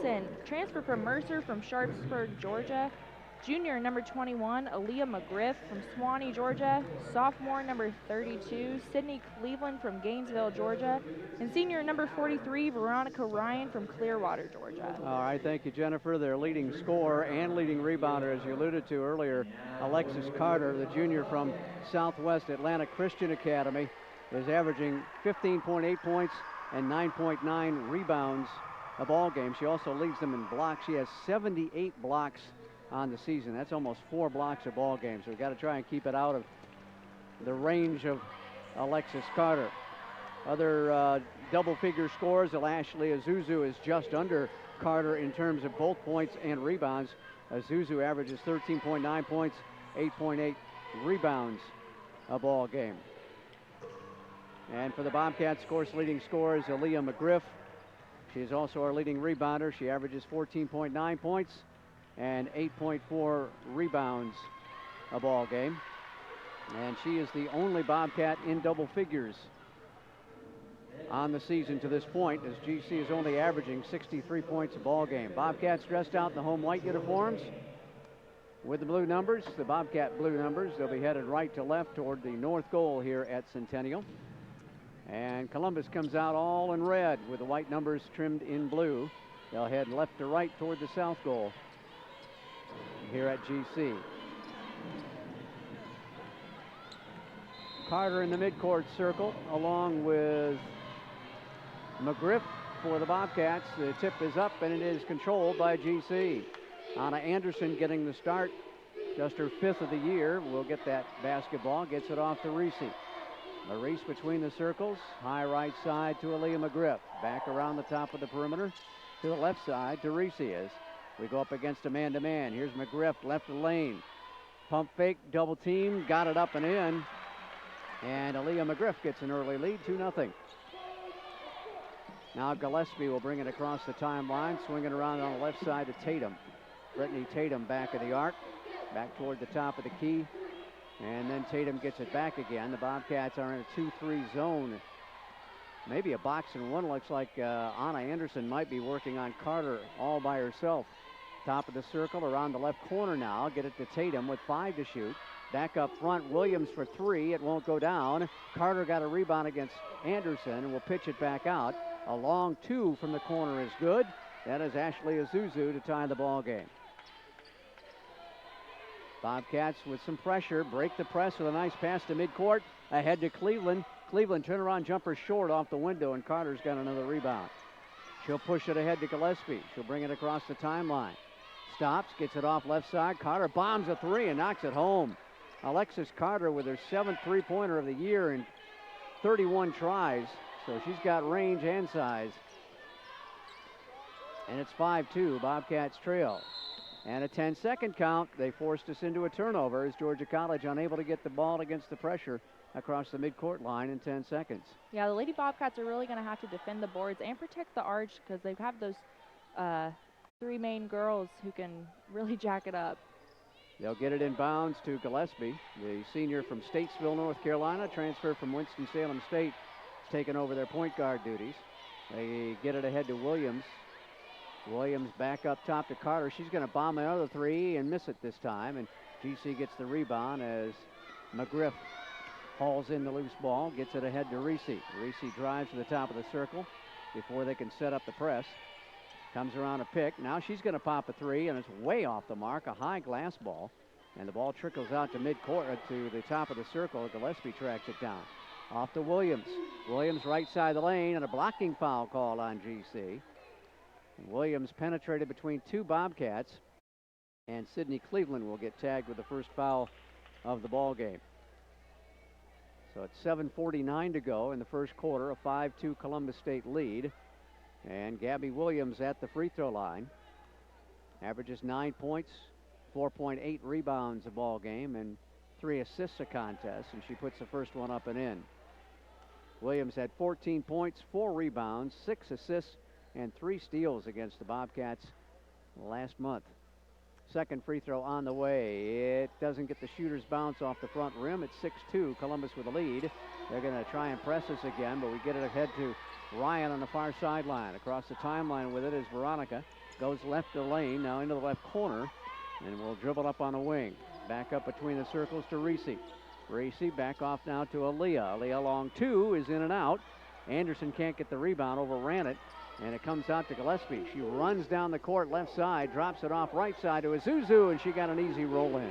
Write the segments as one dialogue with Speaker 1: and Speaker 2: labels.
Speaker 1: Wilson, transfer from Mercer from Sharpsburg, Georgia. Junior number 21, Aaliyah McGriff from Suwanee, Georgia. Sophomore number 32, Sydney Cleveland from Gainesville, Georgia. And senior number 43, Veronica Ryan from Clearwater, Georgia.
Speaker 2: All right, thank you, Jennifer. Their leading scorer and leading rebounder, as you alluded to earlier, Alexis Carter, the junior from Southwest Atlanta Christian Academy, is averaging 15.8 points and 9.9 rebounds a ball game. She also leads them in blocks. She has 78 blocks on the season. That's almost 4 blocks a ball game. So we've got to try and keep it out of the range of Alexis Carter. Other double-figure scores, Ashley Azuzu is just under Carter in terms of both points and rebounds. Azuzu averages 13.9 points, 8.8 rebounds a ball game. And for the Bobcats, of course, leading scorer is Aaliyah McGriff. She is also our leading rebounder. She averages 14.9 points and 8.4 rebounds a ball game. And she is the only Bobcat in double figures on the season to this point, as GC is only averaging 63 points a ball game. Bobcats dressed out in the home white uniforms with the blue numbers, the Bobcat blue numbers. They'll be headed right to left toward the north goal here at Centennial. And Columbus comes out all in red with the white numbers trimmed in blue. They'll head left to right toward the south goal here at GC. Carter in the midcourt circle along with McGriff for the Bobcats. The tip is up and it is controlled by GC. Anna Anderson getting the start, just her 5th of the year. Will get that basketball, gets it off to Reese. Reese between the circles, high right side to Aaliyah McGriff. Back around the top of the perimeter to the left side to Reese as we go up against a man-to-man. Here's McGriff, left of lane. Pump fake, double team, got it up and in. And Aaliyah McGriff gets an early lead, 2-0. Now Gillespie will bring it across the timeline, swinging around on the left side to Tatum. Brittany Tatum back of the arc, back toward the top of the key. And then Tatum gets it back again. The Bobcats are in a 2-3 zone. Maybe a box and one. Looks like Anna Anderson might be working on Carter all by herself. Top of the circle, around the left corner now. Get it to Tatum with 5 to shoot. Back up front, Williams for 3. It won't go down. Carter got a rebound against Anderson and will pitch it back out. A long 2 from the corner is good. That is Ashley Azuzu to tie the ball game. Bobcats with some pressure, break the press with a nice pass to midcourt. Ahead to Cleveland. Cleveland turnaround jumper short off the window, and Carter's got another rebound. She'll push it ahead to Gillespie. She'll bring it across the timeline. Stops, gets it off left side. Carter bombs a 3 and knocks it home. Alexis Carter with her 7th three-pointer of the year in 31 tries. So she's got range and size. And it's 5-2, Bobcats trail. And a 10-second count. They forced us into a turnover as Georgia College unable to get the ball against the pressure across the midcourt line in 10 seconds.
Speaker 1: Yeah, the Lady Bobcats are really going to have to defend the boards and protect the arch because they have those 3 main girls who can really jack it up.
Speaker 2: They'll get it in bounds to Gillespie, the senior from Statesville, North Carolina, transferred from Winston-Salem State, taking over their point guard duties. They get it ahead to Williams. Williams back up top to Carter. She's going to bomb another 3 and miss it this time. And GC gets the rebound as McGriff hauls in the loose ball, gets it ahead to Reese. Reese drives to the top of the circle before they can set up the press. Comes around a pick. Now she's going to pop a 3, and it's way off the mark, a high glass ball. And the ball trickles out to midcourt, to the top of the circle. Gillespie tracks it down. Off to Williams. Williams right side of the lane, and a blocking foul call on GC. And Williams penetrated between 2 Bobcats, and Sydney Cleveland will get tagged with the first foul of the ball game. So it's 7:49 to go in the first quarter, a 5-2 Columbus State lead. And Gabby Williams at the free throw line. Averages 9 points, 4.8 rebounds a ball game, and 3 assists a contest, and she puts the first one up and in. Williams had 14 points, 4 rebounds, 6 assists, and 3 steals against the Bobcats last month. Second free throw on the way. It doesn't get the shooter's bounce off the front rim. It's 6-2, Columbus with a lead. They're going to try and press us again, but we get it ahead to Ryan on the far sideline. Across the timeline with it is Veronica. Goes left to lane, now into the left corner, and will dribble up on the wing. Back up between the circles to Reese. Reese back off now to Aaliyah. Aaliyah long two is in and out. Anderson can't get the rebound, overran it, and it comes out to Gillespie. She runs down the court left side, drops it off right side to Isuzu, and she got an easy roll in.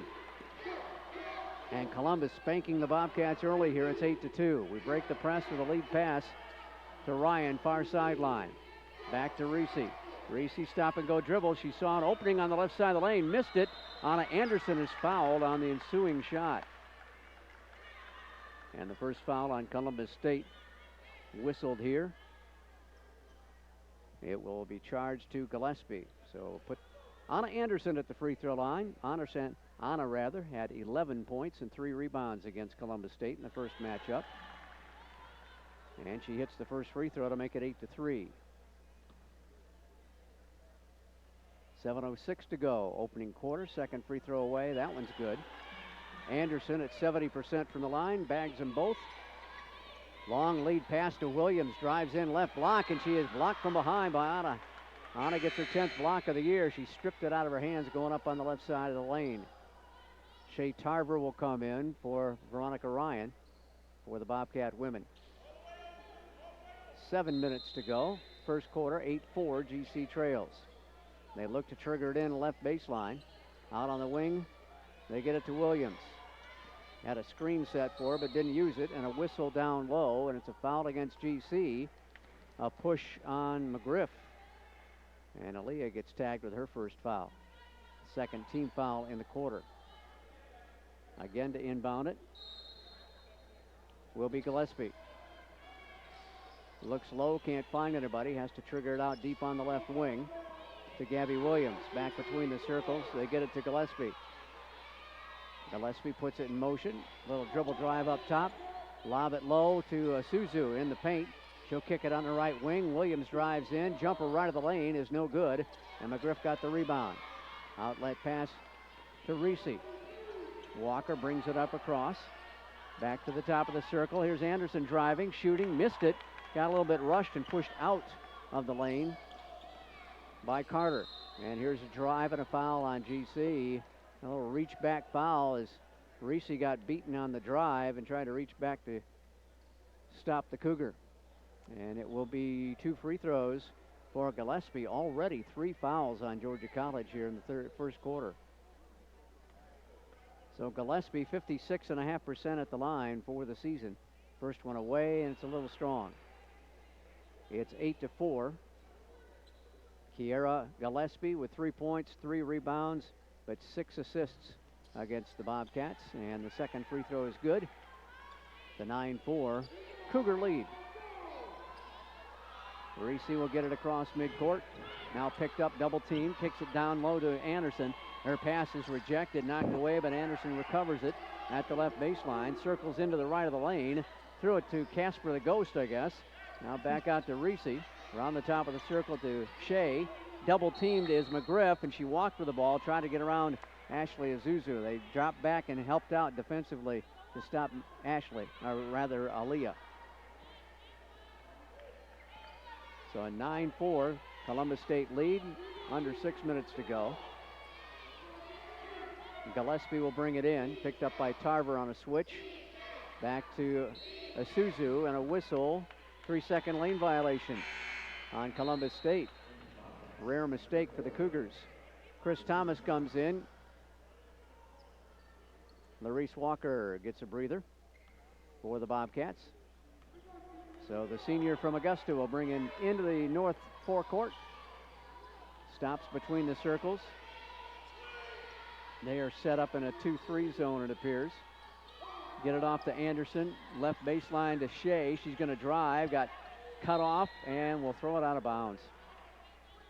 Speaker 2: And Columbus spanking the Bobcats early here. It's 8-2. We break the press with a lead pass to Ryan, far sideline. Back to Reese. Reese stop and go dribble. She saw an opening on the left side of the lane, missed it. Anna Anderson is fouled on the ensuing shot. And the first foul on Columbus State whistled here. It will be charged to Gillespie. So put Anna Anderson at the free throw line. Anna had 11 points and 3 rebounds against Columbus State in the first matchup. And she hits the first free throw to make it 8-3. 7:06 to go. Opening quarter, second free throw away. That one's good. Anderson at 70% from the line, bags them both. Long lead pass to Williams, drives in left block, and she is blocked from behind by Anna. Anna gets her 10th block of the year. She stripped it out of her hands going up on the left side of the lane. Shea Tarver will come in for Veronica Ryan for the Bobcat women. 7 minutes to go. First quarter, 8-4, GC trails. They look to trigger it in left baseline. Out on the wing, they get it to Williams. Had a screen set for her, but didn't use it, and a whistle down low, and it's a foul against GC. A push on McGriff. And Aaliyah gets tagged with her first foul. Second team foul in the quarter. Again to inbound it will be Gillespie. Looks low, can't find anybody, has to trigger it out deep on the left wing to Gabby Williams. Back between the circles, they get it to Gillespie. Gillespie puts it in motion. Little dribble drive up top. Lob it low to Suzu in the paint. She'll kick it on the right wing. Williams drives in. Jumper right of the lane is no good. And McGriff got the rebound. Outlet pass to Reese. Walker brings it up across. Back to the top of the circle. Here's Anderson driving, shooting, missed it. Got a little bit rushed and pushed out of the lane by Carter. And here's a drive and a foul on GC. A little reach back foul as Reese got beaten on the drive and tried to reach back to stop the Cougar. And it will be 2 free throws for Gillespie. Already 3 fouls on Georgia College here in the first quarter. So Gillespie 56.5% at the line for the season. First one away, and it's a little strong. It's 8-4. Kiera Gillespie with 3 points, 3 rebounds, but 6 assists against the Bobcats. And the second free throw is good. The 9-4 Cougar lead. Reese will get it across midcourt. Now picked up, double team, kicks it down low to Anderson. Her pass is rejected, knocked away, but Anderson recovers it at the left baseline. Circles into the right of the lane. Threw it to Casper the Ghost, I guess. Now back out to Reese. Around the top of the circle to Shea. Double teamed is McGriff, and she walked with the ball, tried to get around Ashley Isuzu. They dropped back and helped out defensively to stop Ashley, or rather Aaliyah. So a 9-4 Columbus State lead, under 6 minutes to go. Gillespie will bring it in, picked up by Tarver on a switch. Back to Isuzu and a whistle. 3-second lane violation on Columbus State. Rare mistake for the Cougars. Chris Thomas comes in. Larice Walker gets a breather for the Bobcats. So the senior from Augusta will bring in into the north forecourt. Stops between the circles. They are set up in a 2-3 zone, it appears. Get it off to Anderson. Left baseline to Shea. She's going to drive. Got cut off and will throw it out of bounds.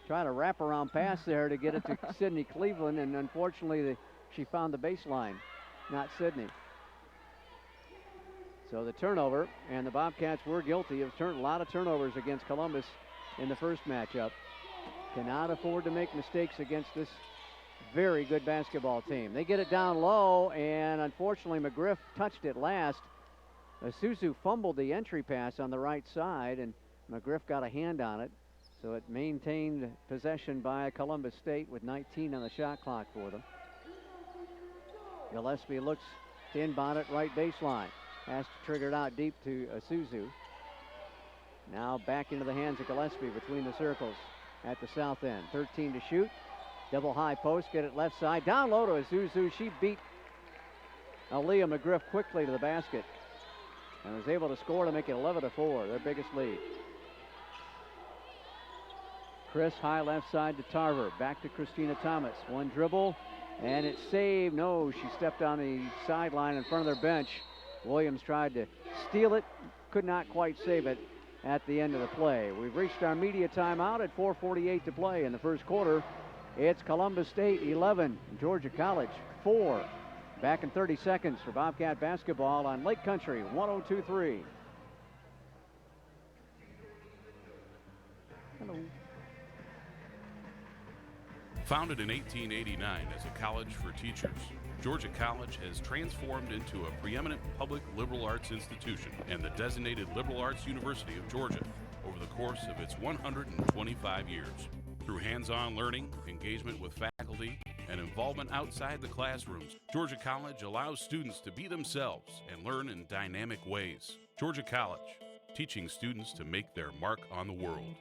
Speaker 2: Try to wrap around pass there to get it to Sydney Cleveland, and unfortunately she found the baseline, not Sydney. So the turnover, and the Bobcats were guilty of a lot of turnovers against Columbus in the first matchup. Cannot afford to make mistakes against this very good basketball team. They get it down low, and unfortunately McGriff touched it last. Isuzu fumbled the entry pass on the right side, and McGriff got a hand on it, so it maintained possession by Columbus State with 19 on the shot clock for them. Gillespie looks to inbound it right baseline. Has to trigger it out deep to Isuzu. Now back into the hands of Gillespie between the circles at the south end. 13 to shoot. Double high post, get it left side. Down low to Isuzu. She beat Aaliyah McGriff quickly to the basket and was able to score to make it 11-4, their biggest lead. Chris high left side to Tarver. Back to Christina Thomas. One dribble, and it's saved. No, she stepped on the sideline in front of their bench. Williams tried to steal it, could not quite save it at the end of the play. We've reached our media timeout at 4:48 to play in the first quarter. It's Columbus State 11, Georgia College 4. Back in 30 seconds for Bobcat basketball on Lake Country 102.3. Hello.
Speaker 3: Founded in 1889 as a college for teachers, Georgia College has transformed into a preeminent public liberal arts institution and the designated liberal arts university of Georgia over the course of its 125 years. Through hands-on learning, engagement with faculty, and involvement outside the classrooms, Georgia College allows students to be themselves and learn in dynamic ways. Georgia College, teaching students to make their mark on the world.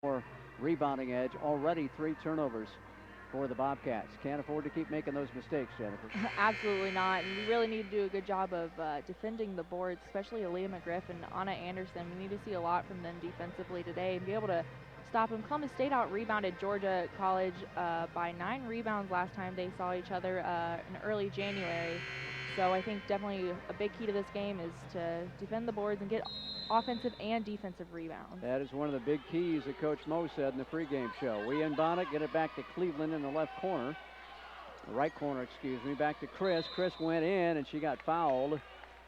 Speaker 2: More rebounding edge. Already 3 turnovers for the Bobcats. Can't afford to keep making those mistakes, Jennifer.
Speaker 1: Absolutely not. And we really need to do a good job of defending the boards, especially Aaliyah McGriff and Anna Anderson. We need to see a lot from them defensively today and be able to stop them. Columbus State out-rebounded Georgia College by 9 rebounds last time they saw each other in early January. So I think definitely a big key to this game is to defend the boards and get offensive and defensive rebounds.
Speaker 2: That is one of the big keys that Coach Moe said in the pregame show. We inbound it, get it back to Cleveland in the left corner. The right corner, excuse me. Back to Chris. Chris went in and she got fouled.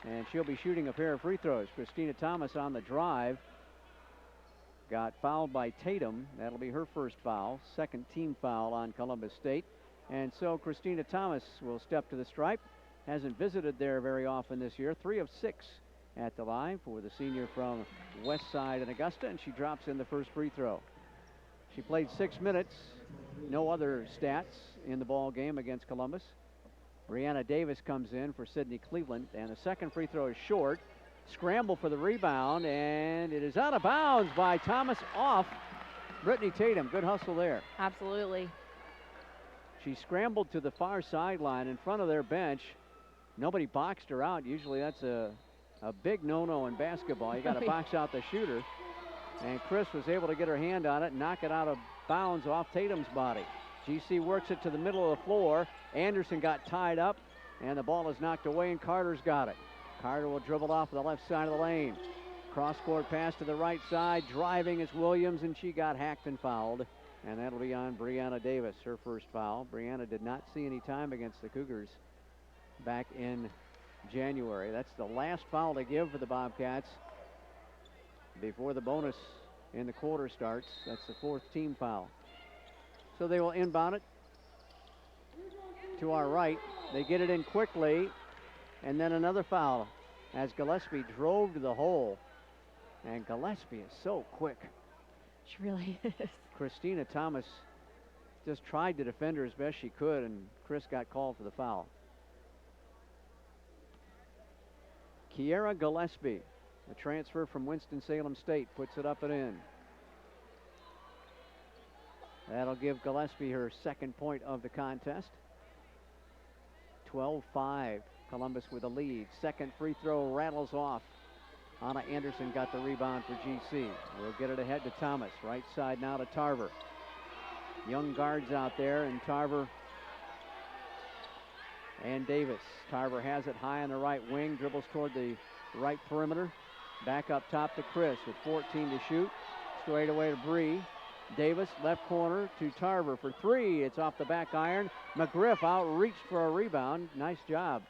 Speaker 2: And she'll be shooting a pair of free throws. Christina Thomas on the drive. Got fouled by Tatum. That'll be her first foul. Second team foul on Columbus State. And so Christina Thomas will step to the stripe. Hasn't visited there very often this year. 3 of 6 at the line for the senior from West Side and Augusta, and she drops in the first free throw. She played 6 minutes. No other stats in the ball game against Columbus. Brianna Davis comes in for Sydney Cleveland, and the second free throw is short. Scramble for the rebound, and it is out of bounds by Thomas off Brittany Tatum. Good hustle there.
Speaker 1: Absolutely.
Speaker 2: She scrambled to the far sideline in front of their bench. Nobody boxed her out. Usually that's a big no-no in basketball. You got to box out the shooter. And Chris was able to get her hand on it and knock it out of bounds off Tatum's body. GC works it to the middle of the floor. Anderson got tied up, and the ball is knocked away, and Carter's got it. Carter will dribble off the left side of the lane. Cross-court pass to the right side. Driving is Williams, and she got hacked and fouled. And that'll be on Brianna Davis, her first foul. Brianna did not see any time against the Cougars back in January. That's the last foul to give for the Bobcats before the bonus in the quarter starts. That's the 4th team foul. So they will inbound it to our right. They get it in quickly, and then another foul as Gillespie drove to the hole. And Gillespie is so quick.
Speaker 1: She really is.
Speaker 2: Christina Thomas just tried to defend her as best she could, and Chris got called for the foul. Kiera Gillespie, the transfer from Winston-Salem State, puts it up and in. That'll give Gillespie her second point of the contest. 12-5, Columbus with a lead. Second free throw rattles off. Anna Anderson got the rebound for GC. We'll get it ahead to Thomas. Right side now to Tarver. Young guards out there, and Tarver and Davis. Tarver has it high on the right wing, dribbles toward the right perimeter. Back up top to Chris with 14 to shoot. Straight away to Bree. Davis, left corner to Tarver for 3. It's off the back iron. McGriff outreached for a rebound. Nice job.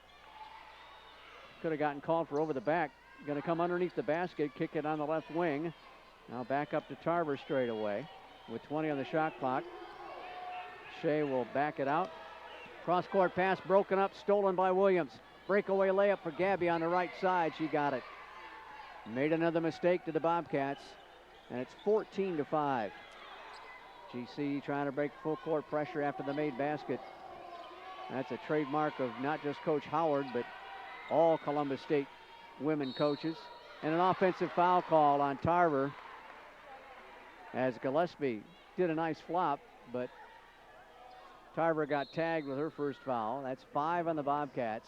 Speaker 2: Could have gotten called for over the back going to come underneath the basket, kick it on the left wing. Now back up to Tarver straight away with 20 on the shot clock. Shea will back it out. Cross-court pass broken up, stolen by Williams. Breakaway layup for Gabby on the right side. She got it. Made another mistake to the Bobcats, and it's 14-5. GC trying to break full court pressure after the made basket. That's a trademark of not just Coach Howard, but all Columbus State women coaches. And an offensive foul call on Tarver as Gillespie did a nice flop, but Tarver got tagged with her first foul. That's 5 on the Bobcats.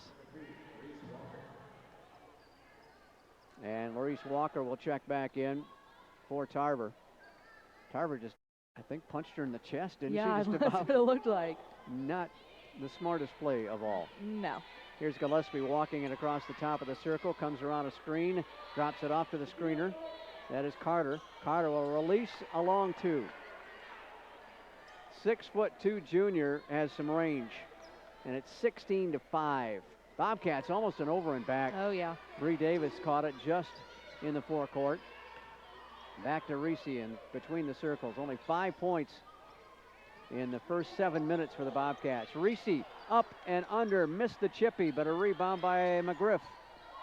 Speaker 2: And Larice Walker will check back in for Tarver. Tarver just, I think, punched her in the chest, didn't she?
Speaker 1: Yeah,
Speaker 2: Just
Speaker 1: that's what it looked like.
Speaker 2: Not the smartest play of all.
Speaker 1: No.
Speaker 2: Here's Gillespie walking it across the top of the circle, comes around a screen, drops it off to the screener. That is Carter. Carter will release a long 2. 6'2" junior has some range, and it's 16-5. Bobcats almost an over and back.
Speaker 1: Oh, yeah.
Speaker 2: Bree Davis caught it just in the forecourt. Back to Reese in between the circles. Only 5 points in the first 7 minutes for the Bobcats. Reese up and under, missed the chippy, but a rebound by McGriff.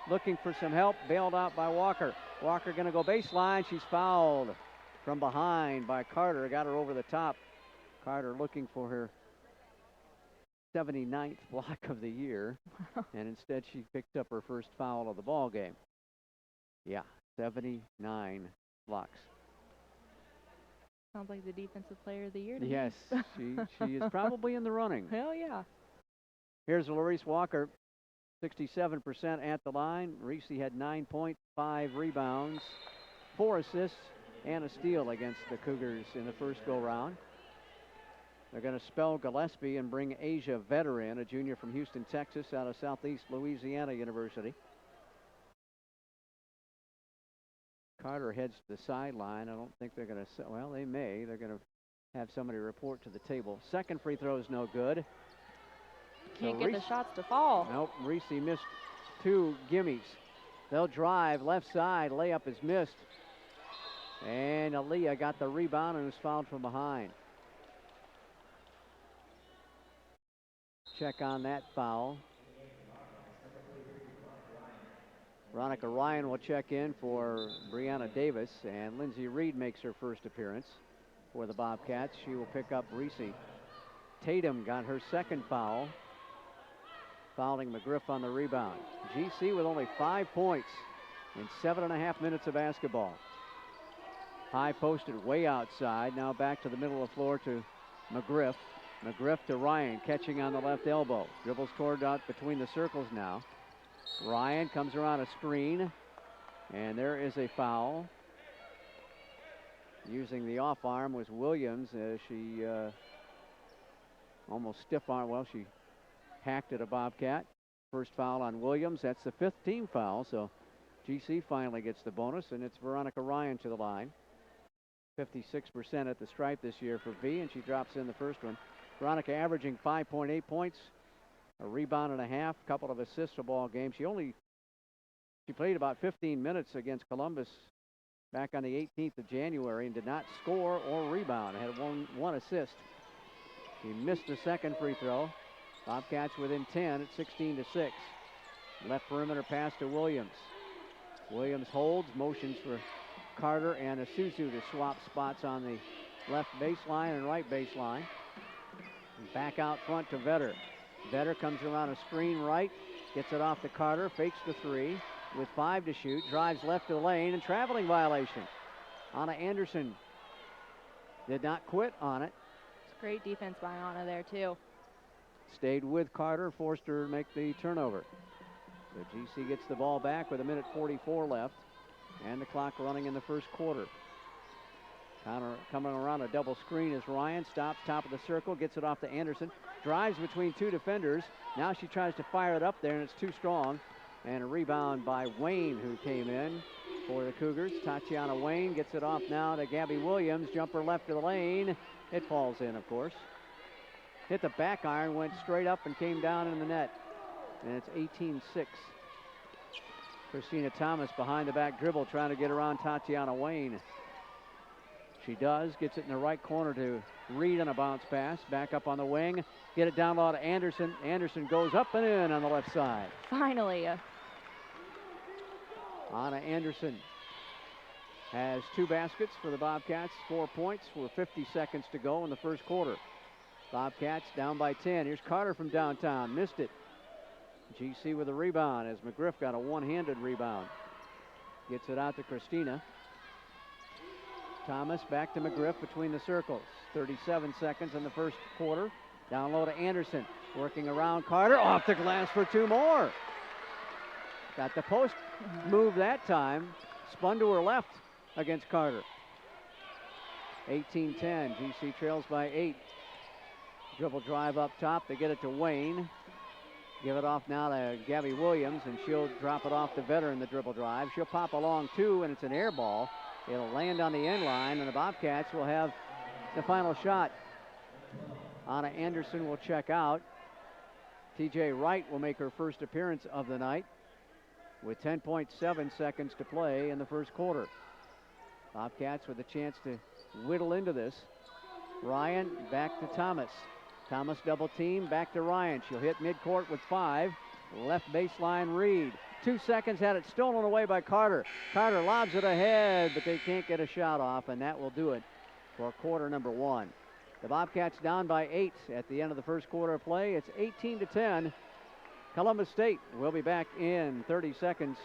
Speaker 2: Looking for some help, bailed out by Walker. Walker gonna go baseline. She's fouled from behind by Carter. Got her over the top. Carter looking for her 79th block of the year, and instead she picked up her first foul of the ball game. Yeah, 79 blocks.
Speaker 1: Sounds like the defensive player of the year to
Speaker 2: Yes,
Speaker 1: me.
Speaker 2: she is probably in the running.
Speaker 1: Hell yeah.
Speaker 2: Here's Larice Walker, 67% at the line. Reese had 9 points, 5 rebounds, 4 assists, and a steal against the Cougars in the first go-round. They're going to spell Gillespie and bring Asia Vetter in, a junior from Houston, Texas, out of Southeast Louisiana University. Carter heads to the sideline. I don't think they're going to, well, they may. They're going to have somebody report to the table. Second free throw is no good.
Speaker 1: Can't get the shots to fall.
Speaker 2: Nope, Reese missed 2 gimmies. They'll drive left side. Layup is missed. And Aaliyah got the rebound and was fouled from behind. Check on that foul. Veronica Ryan will check in for Brianna Davis, and Lindsay Reed makes her first appearance for the Bobcats. She will pick up Reese. Tatum got her second foul, fouling McGriff on the rebound. GC with only 5 points in 7.5 minutes of basketball. High posted way outside. Now back to the middle of the floor to McGriff. McGriff to Ryan, catching on the left elbow. Dribbles toward out between the circles now. Ryan comes around a screen, and there is a foul. Using the off arm was Williams as she almost stiff arm. Well, she hacked at a Bobcat. First foul on Williams. That's the 5th team foul, so GC finally gets the bonus, and it's Veronica Ryan to the line. 56% at the stripe this year for V, and she drops in the first one. Veronica averaging 5.8 points, a rebound and a half, couple of assists a ball game. She played about 15 minutes against Columbus back on the 18th of January and did not score or rebound. Had one assist. She missed the second free throw. Bobcats within 10 at 16-6. Left perimeter pass to Williams. Williams holds, motions for Carter and Isuzu to swap spots on the left baseline and right baseline. Back out front to Vetter. Vetter comes around a screen right, gets it off to Carter, fakes the 3 with 5 to shoot, drives left to the lane, and traveling violation. Anna Anderson did not quit on it.
Speaker 1: It's great defense by Anna there too.
Speaker 2: Stayed with Carter, forced her to make the turnover. The GC gets the ball back with 1:44 left, and the clock running in the first quarter. Coming around a double screen is Ryan, stops top of the circle, gets it off to Anderson, drives between 2 defenders. Now she tries to fire it up there, and it's too strong. And a rebound by Wayne, who came in for the Cougars. Tatiana Wayne gets it off now to Gabby Williams, jumper left of the lane. It falls in, of course. Hit the back iron, went straight up and came down in the net. And it's 18-6. Christina Thomas behind the back dribble trying to get around Tatiana Wayne. She does, gets it in the right corner to Reed on a bounce pass. Back up on the wing, get it down low to Anderson. Anderson goes up and in on the left side.
Speaker 1: Finally.
Speaker 2: Anna Anderson has 2 baskets for the Bobcats, 4 points with 50 seconds to go in the first quarter. Bobcats down by 10. Here's Carter from downtown, missed it. GC with a rebound as McGriff got a one-handed rebound. Gets it out to Christina. Thomas back to McGriff between the circles. 37 seconds in the first quarter. Down low to Anderson, working around Carter, off the glass for 2 more. Got the post move that time, spun to her left against Carter. 18-10, GC trails by 8. Dribble drive up top, they get it to Wayne. Give it off now to Gabby Williams, and she'll drop it off the veteran, the dribble drive. She'll pop along 2, and it's an air ball. It'll land on the end line, and the Bobcats will have the final shot. Anna Anderson will check out. TJ Wright will make her first appearance of the night with 10.7 seconds to play in the first quarter. Bobcats with a chance to whittle into this. Ryan back to Thomas. Thomas double team, back to Ryan. She'll hit midcourt with 5. Left baseline Reed. 2 seconds, had it stolen away by Carter. Carter lobs it ahead, but they can't get a shot off, and that will do it for quarter number 1. The Bobcats down by 8 at the end of the first quarter of play. It's 18-10. Columbus State will be back in 30 seconds.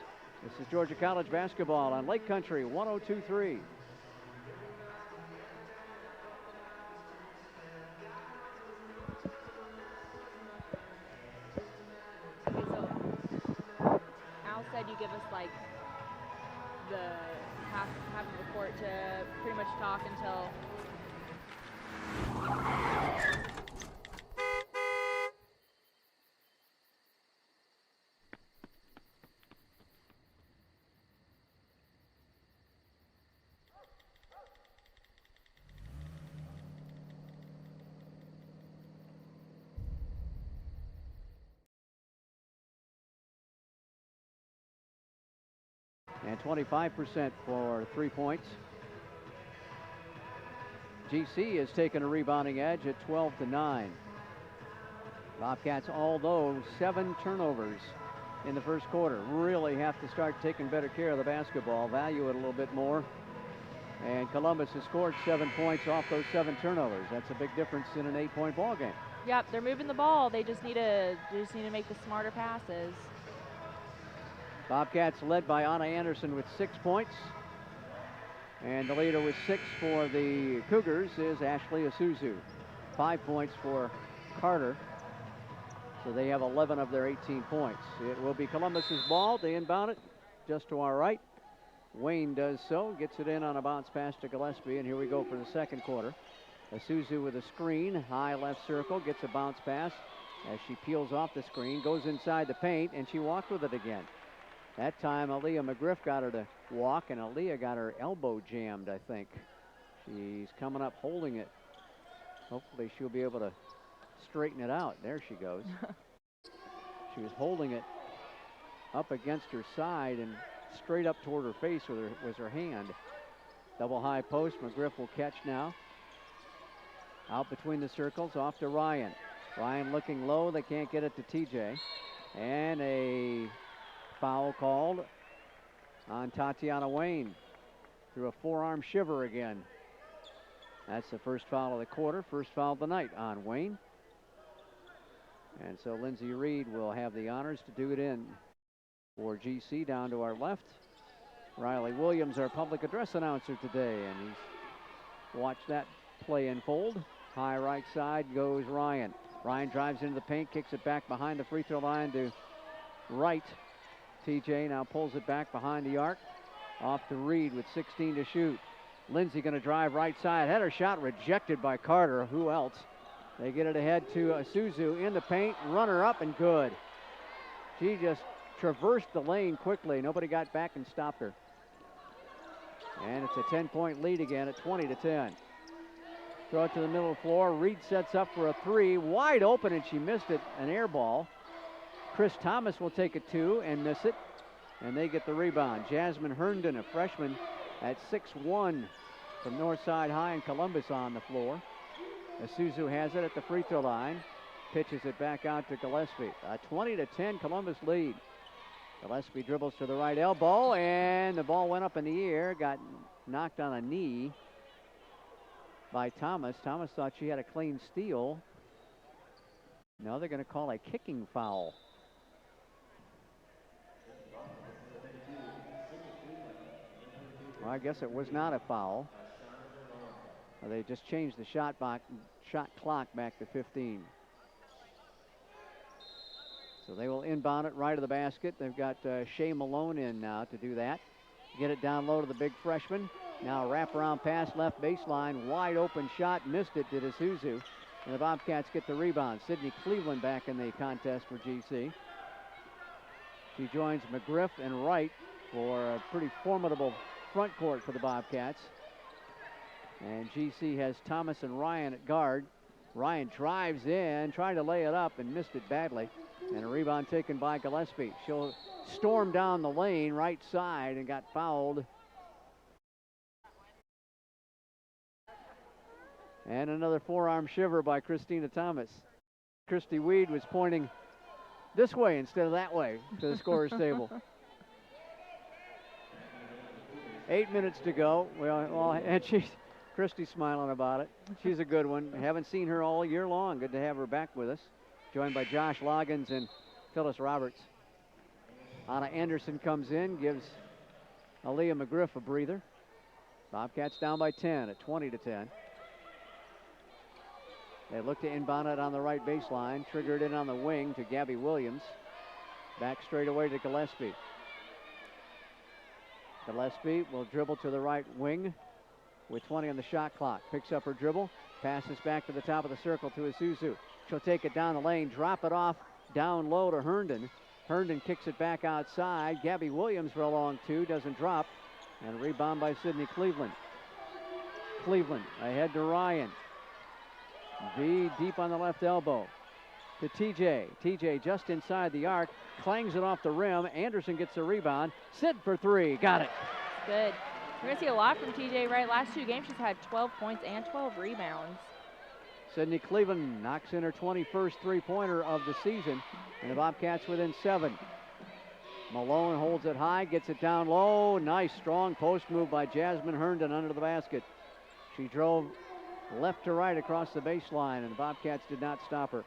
Speaker 2: This is Georgia College basketball on Lake Country 102.3.
Speaker 1: You give us like the half of the court to pretty much talk until
Speaker 2: and 25% for 3 points. GC has taken a rebounding edge at 12-9. Bobcats, although 7 turnovers in the first quarter, really have to start taking better care of the basketball, value it a little bit more. And Columbus has scored 7 points off those 7 turnovers. That's a big difference in an 8-point ball game.
Speaker 1: Yep, they're moving the ball. They just need to make the smarter passes.
Speaker 2: Bobcats led by Anna Anderson with 6 points. And the leader with 6 for the Cougars is Ashley Isuzu. 5 points for Carter. So they have 11 of their 18 points. It will be Columbus's ball. They inbound it just to our right. Wayne does so, gets it in on a bounce pass to Gillespie, and here we go for the second quarter. Isuzu with a screen, high left circle, gets a bounce pass as she peels off the screen, goes inside the paint, and she walked with it again. That time, Aaliyah McGriff got her to walk, and Aaliyah got her elbow jammed, I think. She's coming up holding it. Hopefully she'll be able to straighten it out. There she goes. She was holding it up against her side and straight up toward her face was her hand. Double high post, McGriff will catch now. Out between the circles, off to Ryan. Ryan looking low, they can't get it to TJ. And a foul called on Tatiana Wayne through a forearm shiver again. That's the first foul of the quarter, first foul of the night on Wayne. And so Lindsay Reed will have the honors to do it in for GC down to our left. Riley Williams, our public address announcer today, and he's watched that play unfold. High right side goes Ryan. Ryan drives into the paint, kicks it back behind the free throw line to Wright. TJ now pulls it back behind the arc. Off to Reed with 16 to shoot. Lindsay going to drive right side. Had her shot rejected by Carter. Who else? They get it ahead to Isuzu in the paint. Runner up and good. She just traversed the lane quickly. Nobody got back and stopped her. And it's a 10-point lead again at 20-10. Throw it to the middle of the floor. Reed sets up for a 3. Wide open, and she missed it. An air ball. Chris Thomas will take a 2 and miss it. and they get the rebound. Jasmine Herndon, a freshman at 6'1", from Northside High in Columbus, on the floor. Isuzu has it at the free throw line. Pitches it back out to Gillespie. A 20-10 Columbus lead. Gillespie dribbles to the right elbow, and the ball went up in the air, got knocked on a knee by Thomas. Thomas thought she had a clean steal. No, they're going to call a kicking foul. Well, I guess it was not a foul. They just changed the shot clock back to 15. So they will inbound it right of the basket. They've got Shea Malone in now to do that. Get it down low to the big freshman. Now a wraparound pass left baseline. Wide open shot. Missed it to Isuzu. And the Bobcats get the rebound. Sydney Cleveland back in the contest for GC. She joins McGriff and Wright for a pretty formidable front court for the Bobcats. And GC has Thomas and Ryan at guard. Ryan drives in, trying to lay it up and missed it badly. And a rebound taken by Gillespie. She'll storm down the lane right side and got fouled. And another forearm shiver by Christina Thomas. Christy Weed was pointing this way instead of that way to the scorer's table. 8 minutes to go. Well, and Christy's smiling about it. She's a good one. Haven't seen her all year long. Good to have her back with us. Joined by Josh Loggins and Phyllis Roberts. Anna Anderson comes in, gives Aaliyah McGriff a breather. Bobcats down by 10 at 20-10. They look to inbound it on the right baseline. Triggered in on the wing to Gabby Williams. Back straight away to Gillespie. Gillespie will dribble to the right wing with 20 on the shot clock. Picks up her dribble. Passes back to the top of the circle to Isuzu. She'll take it down the lane, drop it off down low to Herndon. Herndon kicks it back outside. Gabby Williams for a long two, doesn't drop. And a rebound by Sydney Cleveland. Cleveland ahead to Ryan. V deep on the left elbow to TJ. TJ just inside the arc, clangs it off the rim. Anderson gets the rebound. Sid for three, got it.
Speaker 1: Good. We're going to see a lot from TJ Wright. Last 2 games, she's had 12 points and 12 rebounds.
Speaker 2: Sydney Cleveland knocks in her 21st three-pointer of the season, and the Bobcats within 7. Malone holds it high, gets it down low. Nice, strong post move by Jasmine Herndon under the basket. She drove left to right across the baseline, and the Bobcats did not stop her.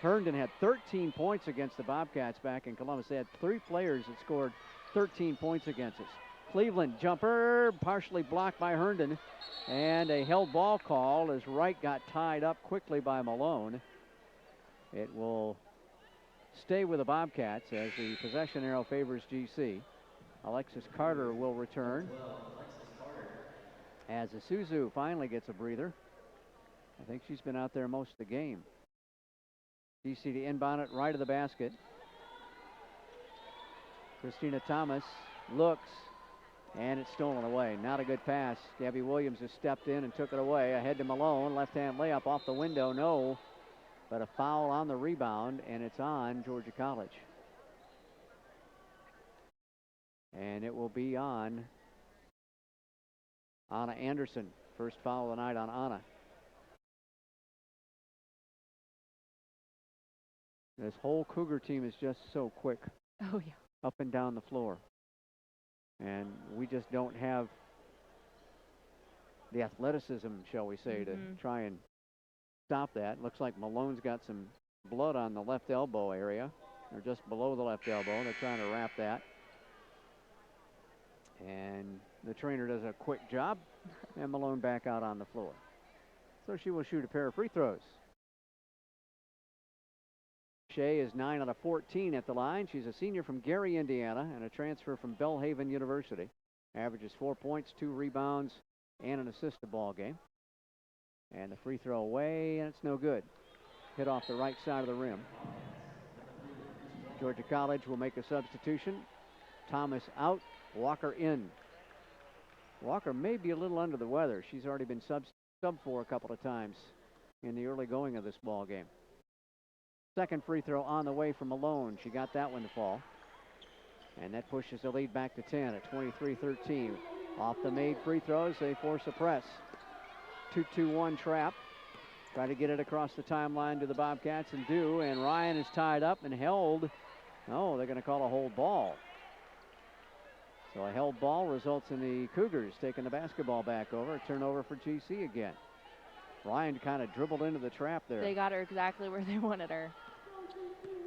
Speaker 2: Herndon had 13 points against the Bobcats back in Columbus. They had 3 players that scored 13 points against us. Cleveland jumper, partially blocked by Herndon, and a held ball call as Wright got tied up quickly by Malone. It will stay with the Bobcats as the possession arrow favors GC. Alexis Carter will return as Isuzu finally gets a breather. I think she's been out there most of the game. GC to inbound it right of the basket. Christina Thomas looks, and it's stolen away. Not a good pass. Gabby Williams has stepped in and took it away. Ahead to Malone. Left-hand layup off the window. No. But a foul on the rebound, and it's on Georgia College. And it will be on Anna Anderson. First foul of the night on Anna. This whole Cougar team is just so quick.
Speaker 1: Oh, yeah.
Speaker 2: Up and down the floor. And we just don't have the athleticism, shall we say, to try and stop that. Looks like Malone's got some blood on the left elbow area, or just below the left elbow. They're trying to wrap that. And the trainer does a quick job, and Malone back out on the floor. So she will shoot a pair of free throws. Shea is 9 out of 14 at the line. She's a senior from Gary, Indiana, and a transfer from Belhaven University. Averages 4 points, 2 rebounds, and an assist a ball game. And the free throw away, and it's no good. Hit off the right side of the rim. Georgia College will make a substitution. Thomas out, Walker in. Walker may be a little under the weather. She's already been sub for a couple of times in the early going of this ball game. Second free throw on the way from Malone. She got that one to fall. And that pushes the lead back to 10 at 23-13. Off the made free throws, they force a press. 2-2-1 trap. Try to get it across the timeline to the Bobcats and do. And Ryan is tied up and held. Oh, they're going to call a hold ball. So a held ball results in the Cougars taking the basketball back over. A turnover for GC again. Ryan kind of dribbled into the trap there.
Speaker 1: They got her exactly where they wanted her.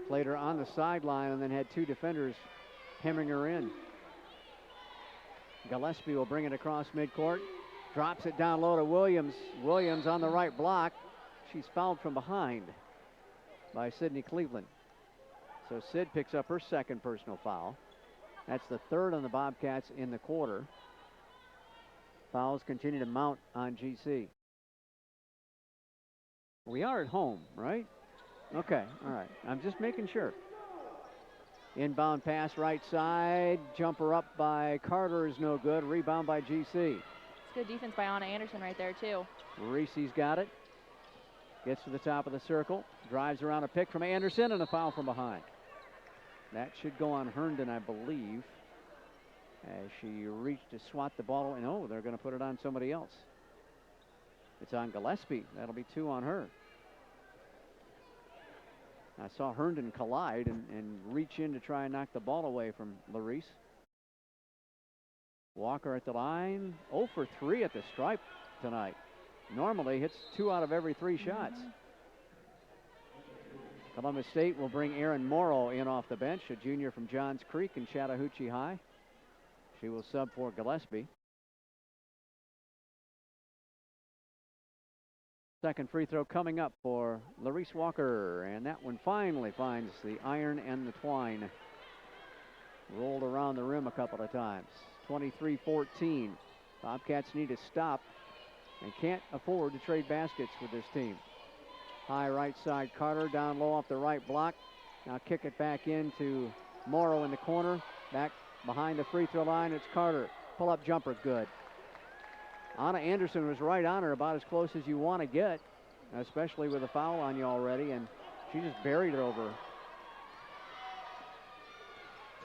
Speaker 2: Played her on the sideline and then had two defenders hemming her in. Gillespie will bring it across midcourt. Drops it down low to Williams. Williams on the right block. She's fouled from behind by Sydney Cleveland. So Sid picks up her second personal foul. That's the third on the Bobcats in the quarter. Fouls continue to mount on GC. We are at home, right? Okay, all right. I'm just making sure. Inbound pass right side. Jumper up by Carter is no good. Rebound by GC.
Speaker 1: It's good defense by Anna Anderson right there, too.
Speaker 2: Reese's got it. Gets to the top of the circle. Drives around a pick from Anderson and a foul from behind. That should go on Herndon, I believe, as she reached to swat the ball. And oh, they're going to put it on somebody else. It's on Gillespie. That'll be 2 on her. I saw Herndon collide and reach in to try and knock the ball away from Larice. Walker at the line. 0 for 3 at the stripe tonight. Normally hits 2 out of every 3 shots. Columbus State will bring Erin Morrow in off the bench, a junior from Johns Creek and Chattahoochee High. She will sub for Gillespie. Second free throw coming up for Larice Walker, and that one finally finds the iron and the twine. Rolled around the rim a couple of times. 23-14. Bobcats need to stop and can't afford to trade baskets with this team. High right side, Carter down low off the right block. Now kick it back into Morrow in the corner. Back behind the free throw line, it's Carter. Pull-up jumper, good. Anna Anderson was right on her, about as close as you want to get, especially with a foul on you already, and she just buried it over.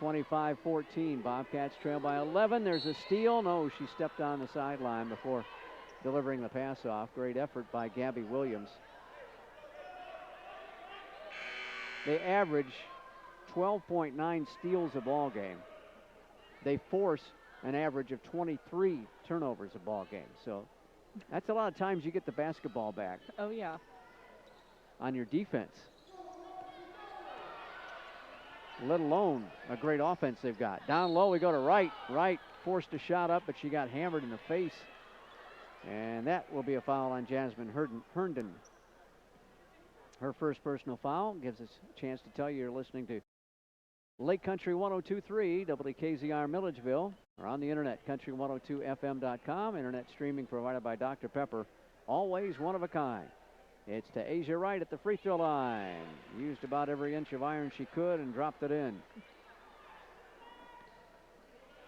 Speaker 2: 25-14, Bobcats trail by 11. There's a steal. No, she stepped on the sideline before delivering the pass off. Great effort by Gabby Williams. They average 12.9 steals a ball game. They force an average of 23 turnovers a ball game. So that's a lot of times you get the basketball back.
Speaker 1: Oh, yeah.
Speaker 2: On your defense. Let alone a great offense they've got. Down low, we go to Wright. Wright forced a shot up, but she got hammered in the face. And that will be a foul on Jasmine Herndon. Her first personal foul gives us a chance to tell you you're listening to Lake Country 102.3, WKZR Milledgeville, or on the internet, country102fm.com. Internet streaming provided by Dr. Pepper. Always one of a kind. It's to Asia Wright at the free throw line. Used about every inch of iron she could and dropped it in.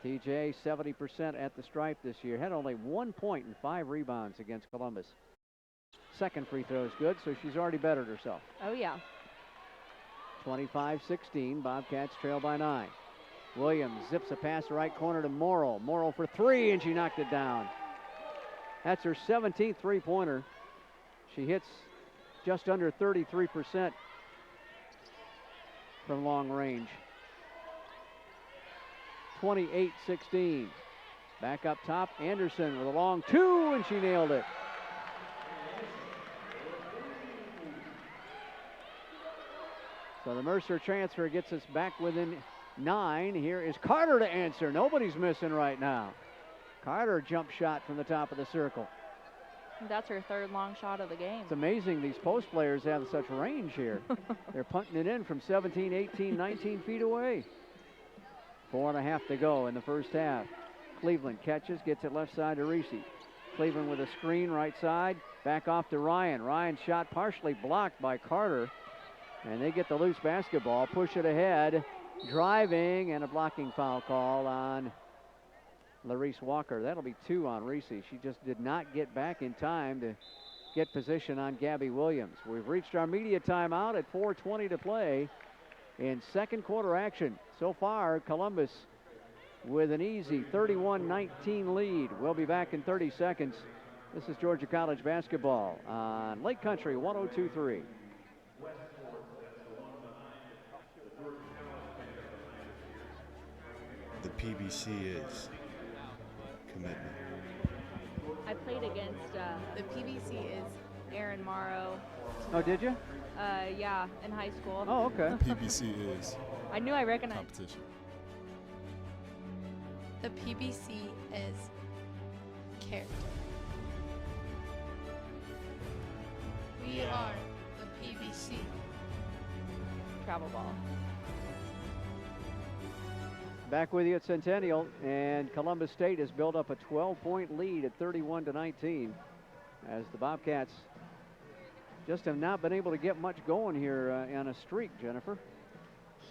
Speaker 2: TJ, 70% at the stripe this year. Had only 1 point and 5 rebounds against Columbus. Second free throw is good, so she's already bettered herself.
Speaker 1: Oh, yeah.
Speaker 2: 25-16, Bobcats trail by 9. Williams zips a pass right corner to Morrow. Morrow for 3, and she knocked it down. That's her 17th three-pointer. She hits just under 33% from long range. 28-16. Back up top, Anderson with a long 2, and she nailed it. So the Mercer transfer gets us back within 9. Here is Carter to answer. Nobody's missing right now. Carter jump shot from the top of the circle.
Speaker 1: That's her third long shot of the game.
Speaker 2: It's amazing these post players have such range here. They're punting it in from 17, 18, 19 feet away. 4.5 to go in the first half. Cleveland catches, gets it left side to Reese. Cleveland with a screen right side. Back off to Ryan. Ryan's shot partially blocked by Carter. And they get the loose basketball, push it ahead, driving, and a blocking foul call on Larice Walker. That'll be 2 on Reese. She just did not get back in time to get position on Gabby Williams. We've reached our media timeout at 4:20 to play in second quarter action. So far, Columbus with an easy 31-19 lead. We'll be back in 30 seconds. This is Georgia College basketball on Lake Country 102.3.
Speaker 4: The PBC is commitment.
Speaker 1: I played against
Speaker 5: The PBC is
Speaker 1: Aaron Morrow.
Speaker 2: Oh, did you?
Speaker 1: Yeah, in high school.
Speaker 2: Oh, okay.
Speaker 6: PBC is
Speaker 1: I knew I recognized.
Speaker 6: competition.
Speaker 5: the PBC is character. We are the PBC.
Speaker 1: Travel ball.
Speaker 2: Back with you at Centennial, and Columbus State has built up a 12-point lead at 31-19 as the Bobcats just have not been able to get much going here on a streak, Jennifer.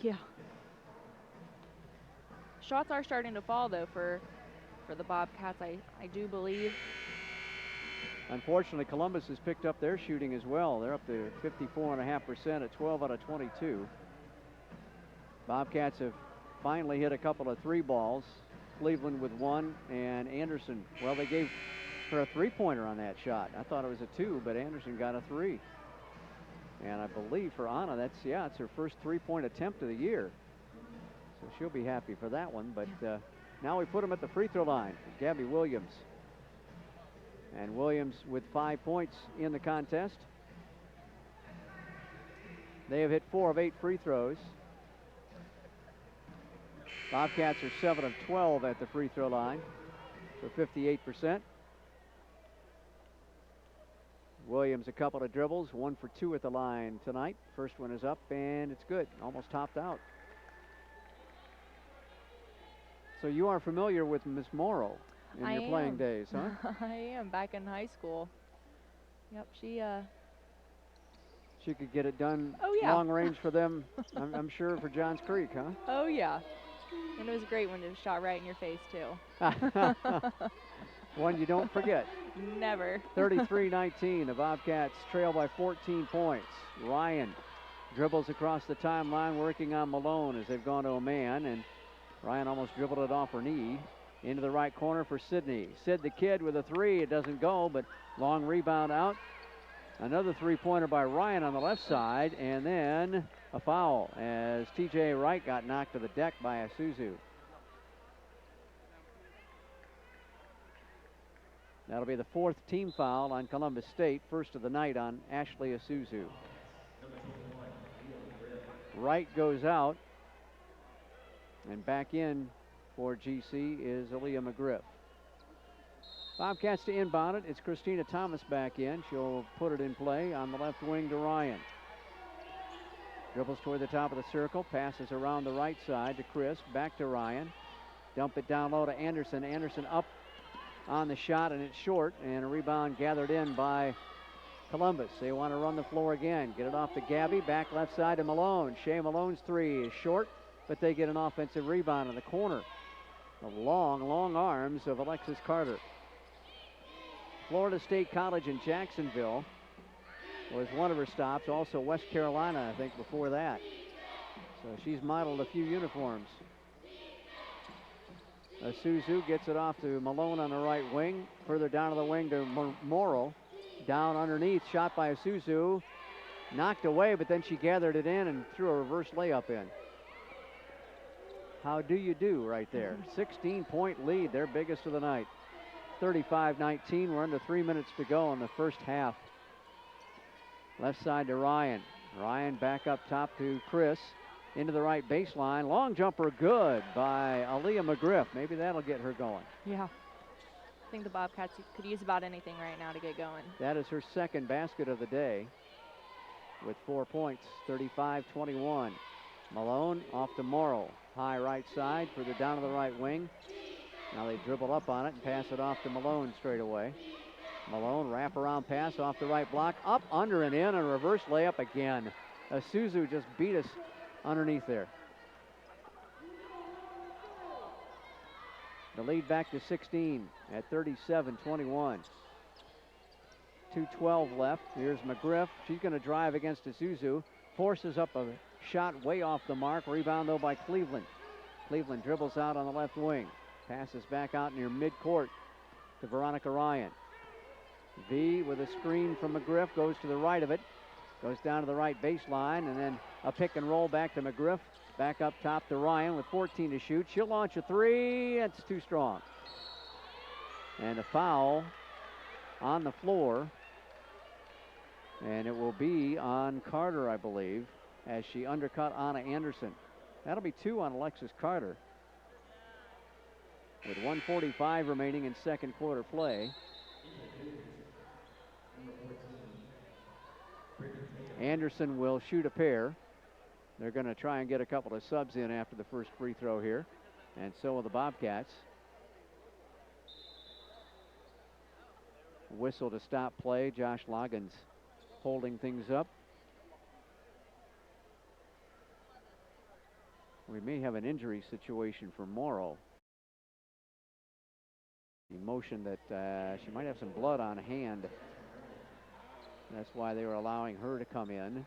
Speaker 1: Yeah. Shots are starting to fall, though, for the Bobcats, I do believe.
Speaker 2: Unfortunately, Columbus has picked up their shooting as well. They're up to 54.5% at 12 out of 22. Bobcats have finally hit a couple of three balls. Cleveland with one, and Anderson, well, they gave her a three-pointer on that shot. I thought it was a two, but Anderson got a three. And I believe for Anna, it's her first three-point attempt of the year. So she'll be happy for that one. But now we put them at the free throw line. Gabby Williams. And Williams with 5 points in the contest. They have hit 4 of 8 free throws. Bobcats are 7 of 12 at the free throw line for 58%. Williams a couple of dribbles, 1 for 2 at the line tonight. First one is up and it's good, almost topped out. So you are familiar with Miss Morrow in your playing days, huh?
Speaker 1: I am, back in high school. Yep,
Speaker 2: She could get it done long range for them, I'm sure, for Johns Creek, huh?
Speaker 1: Oh, yeah. And it was great when it was shot right in your face, too.
Speaker 2: One you don't forget.
Speaker 1: Never.
Speaker 2: 33-19, the Bobcats trail by 14 points. Ryan dribbles across the timeline, working on Malone as they've gone to a man, and Ryan almost dribbled it off her knee. Into the right corner for Sydney. Sid the Kid with a three. It doesn't go, but long rebound out. Another three-pointer by Ryan on the left side, and then a foul as TJ Wright got knocked to the deck by Isuzu. That'll be the 4th team foul on Columbus State, first of the night on Ashley Isuzu. Wright goes out, and back in for GC is Aaliyah McGriff. Bobcats to inbound it. It's Christina Thomas back in. She'll put it in play on the left wing to Ryan. Dribbles toward the top of the circle, passes around the right side to Chris, back to Ryan. Dump it down low to Anderson. Anderson up on the shot, and it's short, and a rebound gathered in by Columbus. They want to run the floor again. Get it off to Gabby, back left side to Malone. Shea Malone's three is short, but they get an offensive rebound in the corner. The long, long arms of Alexis Carter. Florida State College in Jacksonville was one of her stops. Also West Carolina, I think, before that. So she's modeled a few uniforms. Isuzu gets it off to Malone on the right wing. Further down to the wing to Morrow. Down underneath, shot by Isuzu. Knocked away, but then she gathered it in and threw a reverse layup in. How do you do right there? 16-point lead, their biggest of the night. 35-19, we're under 3 minutes to go in the first half. Left side to Ryan. Ryan back up top to Chris. Into the right baseline. Long jumper good by Aaliyah McGriff. Maybe that'll get her going.
Speaker 1: Yeah. I think the Bobcats could use about anything right now to get going.
Speaker 2: That is her second basket of the day with 4 points, 35-21. Malone off to Morrow. High right side, further down to the right wing. Now they dribble up on it and pass it off to Malone straight away. Malone, wraparound pass off the right block, up, under, and in, and a reverse layup again. Isuzu just beat us underneath there. The lead back to 16 at 37-21. 2:12 left. Here's McGriff. She's going to drive against Isuzu. Forces up a shot way off the mark. Rebound, though, by Cleveland. Cleveland dribbles out on the left wing. Passes back out near midcourt to Veronica Ryan. V with a screen from McGriff, goes to the right of it. Goes down to the right baseline, and then a pick and roll back to McGriff. Back up top to Ryan with 14 to shoot. She'll launch a three. It's too strong. And a foul on the floor. And it will be on Carter, I believe, as she undercut Anna Anderson. That'll be 2 on Alexis Carter. With 1:45 remaining in second quarter play. Anderson will shoot a pair. They're going to try and get a couple of subs in after the first free throw here. And so will the Bobcats. Whistle to stop play. Josh Loggins holding things up. We may have an injury situation for Morrow. Emotion that she might have some blood on hand. That's why they were allowing her to come in.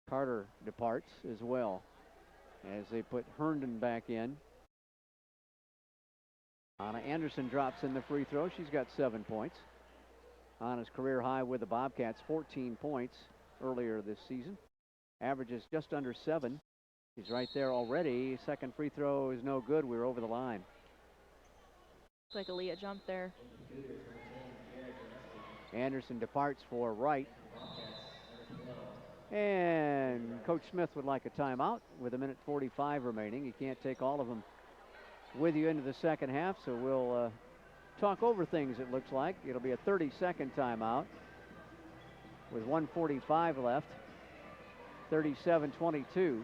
Speaker 2: Carter departs as well as they put Herndon back in. Anna Anderson drops in the free throw. She's got 7 points. Anna's career high with the Bobcats, 14 points earlier this season. Averages just under 7. She's right there already. Second free throw is no good. We're over the line.
Speaker 1: Looks like Aaliyah jumped there.
Speaker 2: Anderson departs for Wright. And Coach Smith would like a timeout with 1:45 remaining. You can't take all of them with you into the second half, so we'll talk over things, it looks like. It'll be a 30-second timeout with 1:45 left. 37-22.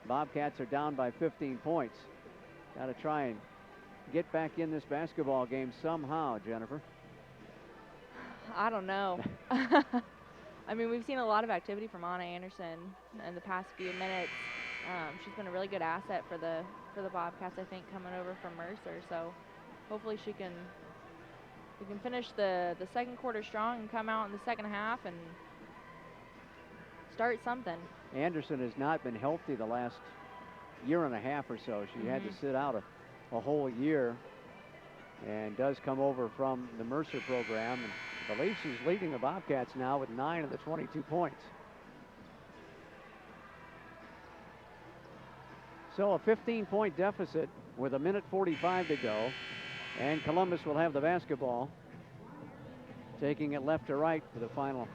Speaker 2: Bobcats are down by 15 points. Got to try and get back in this basketball game somehow, Jennifer.
Speaker 1: I don't know. I mean, we've seen a lot of activity from Anna Anderson in the past few minutes. She's been a really good asset for the Bobcats, I think, coming over from Mercer. So hopefully we can finish the second quarter strong and come out in the second half and start something.
Speaker 2: Anderson has not been healthy the last year and a half or so. She had to sit out a whole year, and does come over from the Mercer program. And I believe she's leading the Bobcats now with 9 of the 22 points. So a 15-point deficit with 1:45 to go. And Columbus will have the basketball, taking it left to right for the final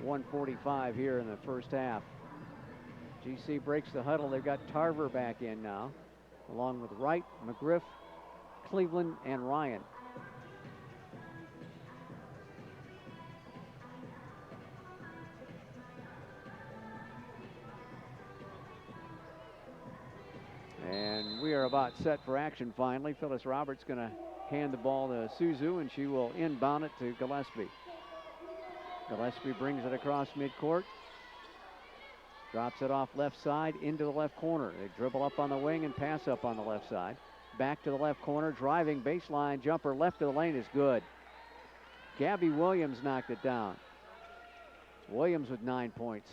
Speaker 2: 1:45 here in the first half. GC breaks the huddle. They've got Tarver back in now, along with Wright, McGriff, Cleveland, and Ryan. And we are about set for action finally. Phyllis Roberts going to hand the ball to Suzu, and she will inbound it to Gillespie. Gillespie brings it across midcourt. Drops it off left side into the left corner. They dribble up on the wing and pass up on the left side. Back to the left corner, driving baseline jumper left of the lane is good. Gabby Williams knocked it down. Williams with 9 points.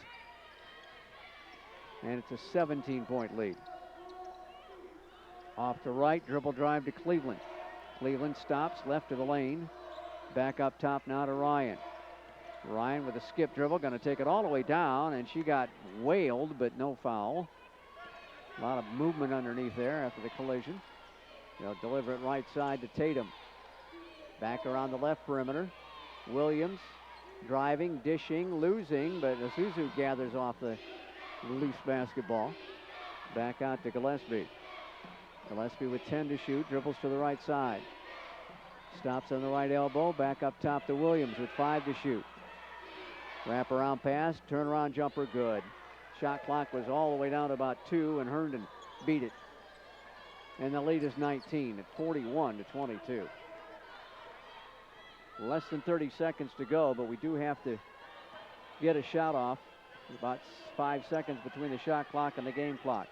Speaker 2: And it's a 17-point lead. Off to right, dribble drive to Cleveland. Cleveland stops left of the lane. Back up top now to Ryan. Ryan with a skip dribble, going to take it all the way down, and she got whaled, but no foul. A lot of movement underneath there after the collision. They'll deliver it right side to Tatum. Back around the left perimeter. Williams driving, dishing, losing, but Isuzu gathers off the loose basketball. Back out to Gillespie. Gillespie with 10 to shoot, dribbles to the right side. Stops on the right elbow, back up top to Williams with 5 to shoot. Wraparound pass, turnaround jumper, good. Shot clock was all the way down to about 2, and Herndon beat it. And the lead is 19 at 41-22. Less than 30 seconds to go, but we do have to get a shot off. About 5 seconds between the shot clock and the game clock.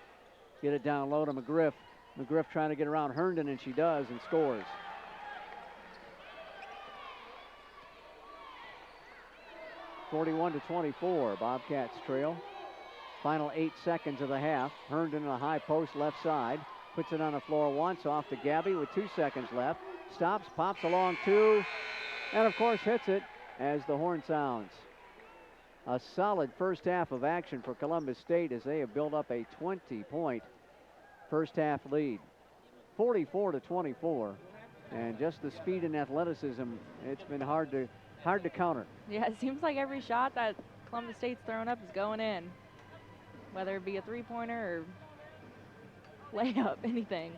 Speaker 2: Get it down low to McGriff. McGriff trying to get around Herndon, and she does, and scores. .41-24, Bobcats trail. Final 8 seconds of the half. Herndon in a high post left side. Puts it on the floor once, off to Gabby with 2 seconds left. Stops, pops along 2, and of course hits it as the horn sounds. A solid first half of action for Columbus State as they have built up a 20-point first half lead. 44-24. And just the speed and athleticism, it's been hard to counter.
Speaker 1: Yeah, it seems like every shot that Columbus State's throwing up is going in, whether it be a three-pointer or layup, anything.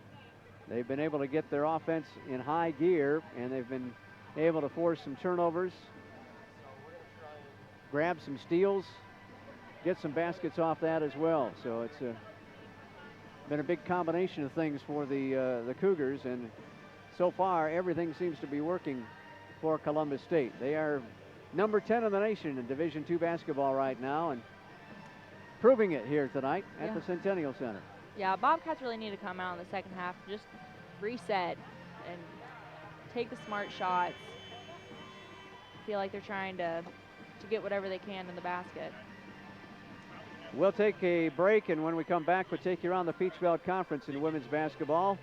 Speaker 2: They've been able to get their offense in high gear, and they've been able to force some turnovers, grab some steals, get some baskets off that as well. So it's been a big combination of things for the Cougars, and so far everything seems to be working for Columbus State. They are number 10 in the nation in Division II basketball right now, and proving it here tonight at the Centennial Center.
Speaker 1: Yeah, Bobcats really need to come out in the second half, just reset and take the smart shots. Feel like they're trying to get whatever they can in the basket.
Speaker 2: We'll take a break, and when we come back, we'll take you around the Peach Belt Conference in women's basketball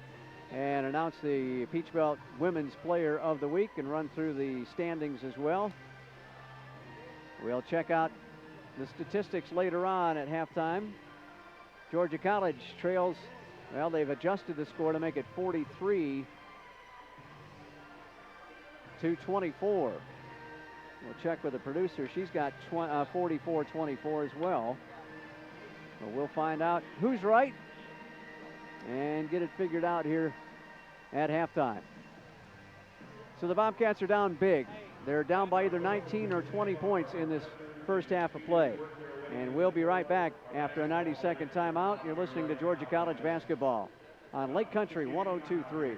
Speaker 2: and announce the Peach Belt Women's Player of the Week and run through the standings as well. We'll check out the statistics later on at halftime. Georgia College trails, well, they've adjusted the score to make it 43-24. We'll check with the producer. She's got 44-24 as well. But we'll find out who's right and get it figured out here at halftime. So the Bobcats are down big. They're down by either 19 or 20 points in this first half of play. And we'll be right back after a 90-second timeout. You're listening to Georgia College basketball on Lake Country 102.3.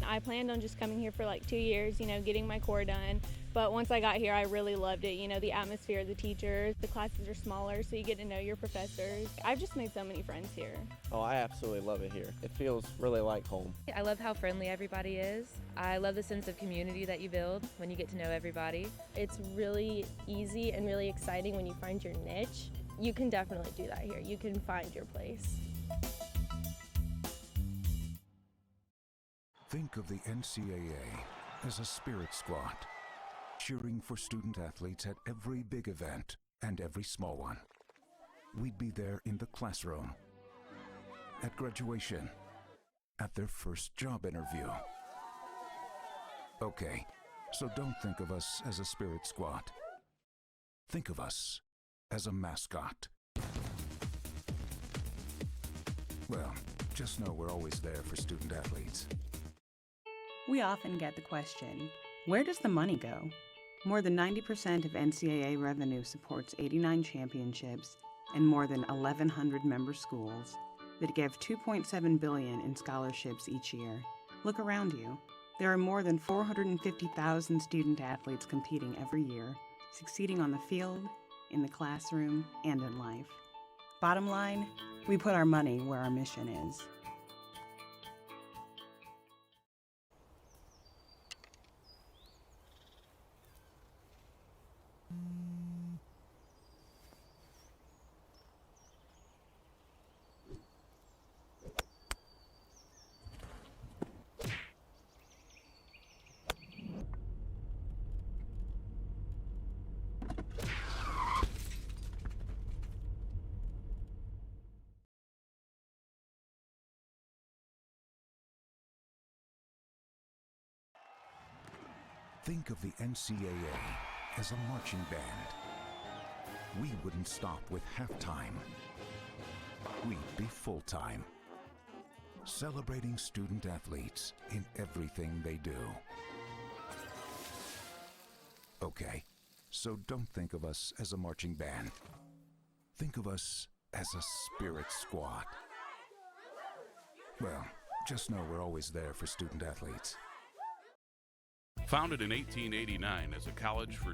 Speaker 6: I planned on just coming here for like 2 years, you know, getting my core done. But once I got here, I really loved it. You know, the atmosphere, the teachers, the classes are smaller, so you get to know your professors. I've just made so many friends here.
Speaker 7: Oh, I absolutely love it here. It feels really like home.
Speaker 8: I love how friendly everybody is. I love the sense of community that you build when you get to know everybody.
Speaker 6: It's really easy and really exciting when you find your niche. You can definitely do that here. You can find your place.
Speaker 9: Think of the NCAA as a spirit squad, cheering for student athletes at every big event and every small one. We'd be there in the classroom, at graduation, at their first job interview. Okay, so don't think of us as a spirit squad. Think of us as a mascot. Well, just know we're always there for student athletes.
Speaker 10: We often get the question, where does the money go? More than 90% of NCAA revenue supports 89 championships and more than 1,100 member schools that give $2.7 billion in scholarships each year. Look around you. There are more than 450,000 student athletes competing every year, succeeding on the field, in the classroom, and in life. Bottom line, we put our money where our mission is.
Speaker 9: Think of the NCAA as a marching band. We wouldn't stop with halftime. We'd be full-time, celebrating student athletes in everything they do. Okay, so don't think of us as a marching band. Think of us as a spirit squad. Well, just know we're always there for student athletes.
Speaker 3: Founded in 1889 as a college for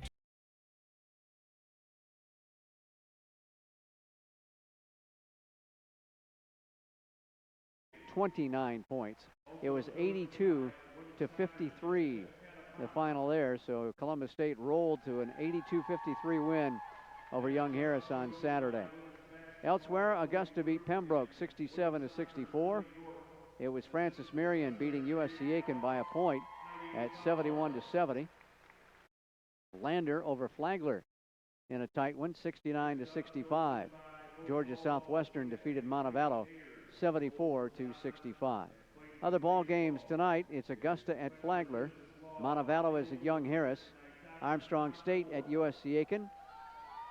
Speaker 2: 29 points. It was 82 to 53, the final there. So Columbus State rolled to an 82-53 win over Young Harris on Saturday. Elsewhere, Augusta beat Pembroke 67 to 64. It was Francis Marion beating USC Aiken by a point at 71 to 70. Lander over Flagler in a tight one, 69 to 65. Georgia Southwestern defeated Montevallo 74 to 65. Other ball games tonight, it's Augusta at Flagler, Montevallo is at Young Harris, Armstrong State at USC Aiken,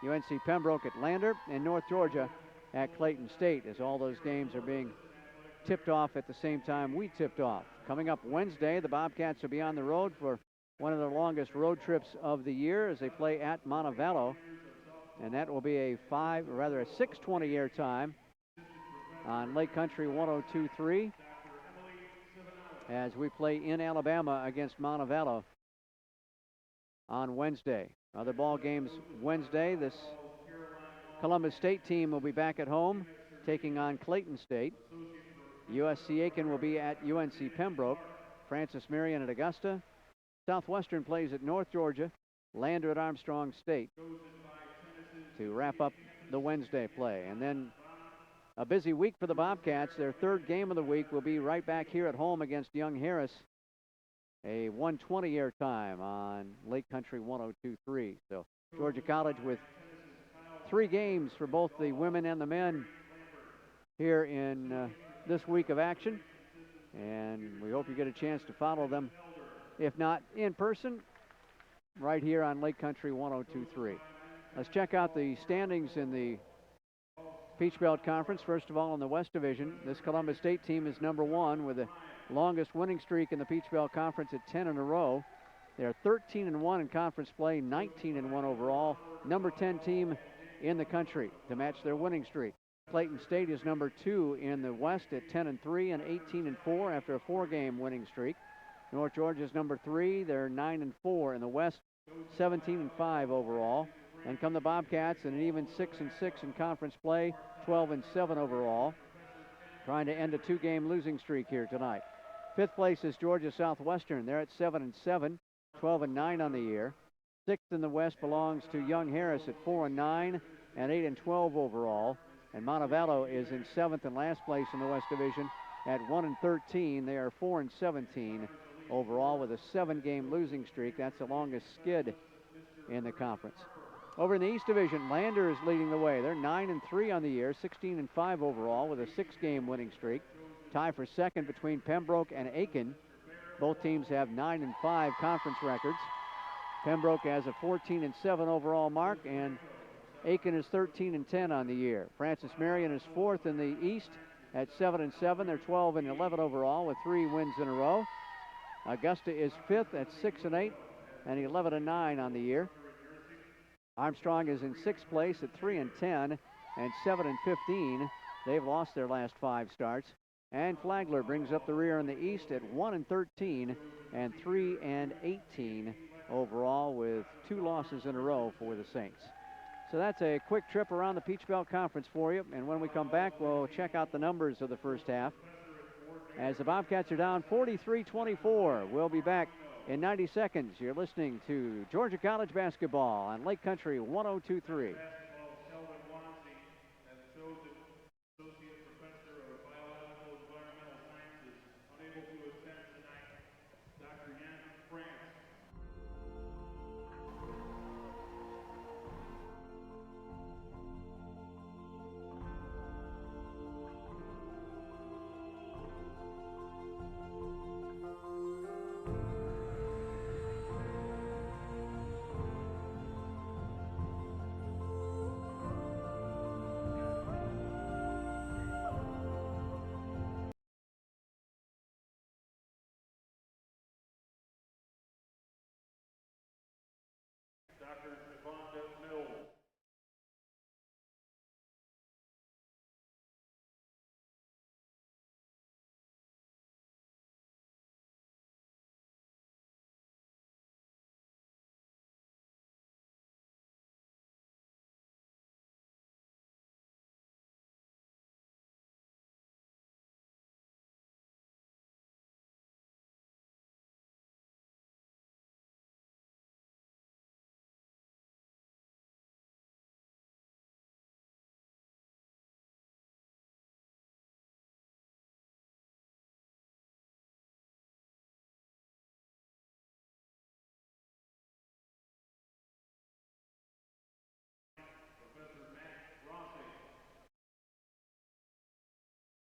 Speaker 2: UNC Pembroke at Lander, and North Georgia at Clayton State, as all those games are being tipped off at the same time we tipped off. Coming up Wednesday, the Bobcats will be on the road for one of their longest road trips of the year as they play at Montevallo, and that will be a 6:20 air time on Lake Country 102.3 as we play in Alabama against Montevallo on Wednesday. Other ball games Wednesday, this Columbus State team will be back at home taking on Clayton State. USC Aiken will be at UNC Pembroke. Francis Marion at Augusta. Southwestern plays at North Georgia. Lander at Armstrong State to wrap up the Wednesday play. And then a busy week for the Bobcats. Their third game of the week will be right back here at home against Young Harris. A 1:20 air time on Lake Country 102.3. So Georgia College with 3 games for both the women and the men here in this week of action. And we hope you get a chance to follow them, if not in person, right here on Lake Country 102.3. Let's check out the standings in the Peach Belt Conference. First of all, in the West Division, this Columbus State team is number 1 with the longest winning streak in the Peach Belt Conference at 10 in a row. They're 13-1 in conference play, 19-1 overall. Number 10 team in the country to match their winning streak. Clayton State is number 2 in the West at 10-3 and 18-4 after a 4-game winning streak. North Georgia is number 3. They're 9-4 in the West, 17-5 overall. And come the Bobcats, and an even 6-6 in conference play, 12-7 overall. Trying to end a 2-game losing streak here tonight. 5th place is Georgia Southwestern. They're at 7-7, 12-9 on the year. 6th in the West belongs to Young Harris at 4-9 and 8-12 overall. And Montevallo is in 7th and last place in the West Division at 1-13. They are 4-17 overall with a 7-game losing streak. That's the longest skid in the conference. Over in the East Division, Lander is leading the way. They're 9-3 on the year, 16-5 overall with a 6-game winning streak. Tie for second between Pembroke and Aiken. Both teams have 9-5 conference records. Pembroke has a 14-7 overall mark, and Aiken is 13-10 on the year. Francis Marion is 4th in the East at 7-7. They're 12-11 overall with 3 wins in a row. Augusta is 5th at 6-8 and 11-9 on the year. Armstrong is in 6th place at 3-10 and 7-15. They've lost their last 5 starts. And Flagler brings up the rear in the East at 1-13 and 3-18 overall with 2 losses in a row for the Saints. So that's a quick trip around the Peach Belt Conference for you. And when we come back, we'll check out the numbers of the first half. As the Bobcats are down 43-24, we'll be back in 90 seconds. You're listening to Georgia College basketball on Lake Country 102.3.